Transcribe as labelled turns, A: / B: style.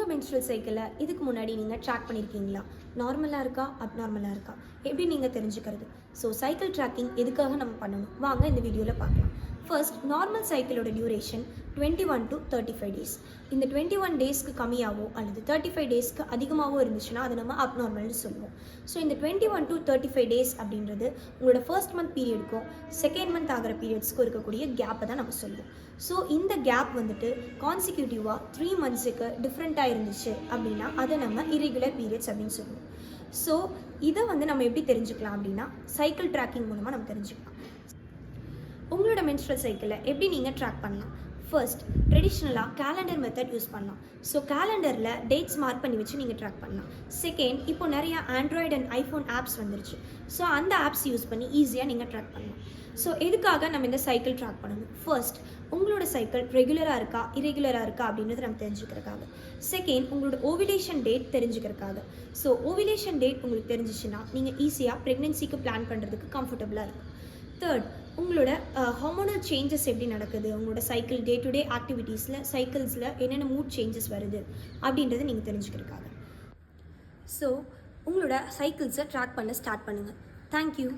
A: உங்கள் மென்ஸ்ட்ரல் சைக்கிளை இதுக்கு முன்னாடி நீங்கள் ட்ராக் பண்ணியிருக்கீங்களா? நார்மலாக இருக்கா, அப்நார்மலாக இருக்கா, எப்படி நீங்கள் தெரிஞ்சுக்கிறது? ஸோ சைக்கிள் ட்ராக்கிங் எதுக்காக நம்ம பண்ணணும் வாங்க இந்த வீடியோவில் பார்க்கலாம். ஃபர்ஸ்ட், நார்மல் சைக்கிளோட டியூரேஷன் 21 to 35 டேஸ். இந்த 21 டேஸ்க்கு கம்மியாகவோ அல்லது 35 டேஸ்க்கு அதிகமாகவோ இருந்துச்சுன்னா அதை நம்ம அப்நார்மல்னு சொல்லுவோம். ஸோ இந்த 21 to 35 டேஸ் அப்படின்றது உங்களோட ஃபர்ஸ்ட் மந்த் பீரியடுக்கும் செகண்ட் மந்த் ஆகிற பீரியட்ஸ்க்கும் இருக்கக்கூடிய கேப்பை தான் நம்ம சொல்லுவோம். ஸோ இந்த கேப் வந்துட்டு கான்சிக்யூட்டிவாக 3 மந்த்ஸுக்கு டிஃப்ரெண்ட்டாக இருந்துச்சு அப்படின்னா அதை நம்ம இரெகுலர் பீரியட்ஸ் அப்படின்னு சொல்லுவோம். ஸோ இதை நம்ம எப்படி தெரிஞ்சுக்கலாம் அப்படின்னா சைக்கிள் ட்ராக்கிங் மூலமாக நம்ம தெரிஞ்சுக்கலாம். உங்களோட மென்ஸ்ட்ரல் சைக்கிளை எப்படி நீங்கள் ட்ராக் பண்ணலாம்? ஃபர்ஸ்ட், ட்ரெடிஷ்னலாக கேலண்டர் மெத்தட் யூஸ் பண்ணலாம். ஸோ கேலண்டரில் டேட்ஸ் மார்க் பண்ணி வச்சு நீங்கள் ட்ராக் பண்ணலாம். செகண்ட், இப்போ நிறையா ஆண்ட்ராய்டு அண்ட் ஐஃபோன் ஆப்ஸ் வந்துருச்சு. ஸோ அந்த ஆப்ஸ் யூஸ் பண்ணி ஈஸியாக நீங்கள் ட்ராக் பண்ணலாம். ஸோ எதுக்காக நம்ம இந்த சைக்கிள் ட்ராக் பண்ணணும்? ஃபர்ஸ்ட், உங்களோட சைக்கிள் ரெகுலராக இருக்கா இரெகுலராக இருக்கா அப்படின்றது நம்ம தெரிஞ்சுக்கிறதுக்காக. செகண்ட், உங்களோட ஓவிலேஷன் டேட் தெரிஞ்சுக்கிறதுக்காக. ஸோ ஓவிலேஷன் டேட் உங்களுக்கு தெரிஞ்சிச்சுன்னா நீங்கள் ஈஸியாக ப்ரெக்னென்சிக்கு பிளான் பண்ணுறதுக்கு கம்ஃபர்டபுளாக இருக்கும். தேர்ட், உங்களோட ஹார்மோனல் சேஞ்சஸ் எப்படி நடக்குது, உங்களோட சைக்கிள் டே டு டே ஆக்டிவிட்டீஸில் சைக்கிள்ஸில் என்னென்ன மூட் சேஞ்சஸ் வருது அப்படின்றத நீங்கள் தெரிஞ்சுக்கிறதுக்காக. ஸோ உங்களோட சைக்கிள்ஸை ட்ராக் பண்ண ஸ்டார்ட் பண்ணுங்கள். தேங்க்யூ.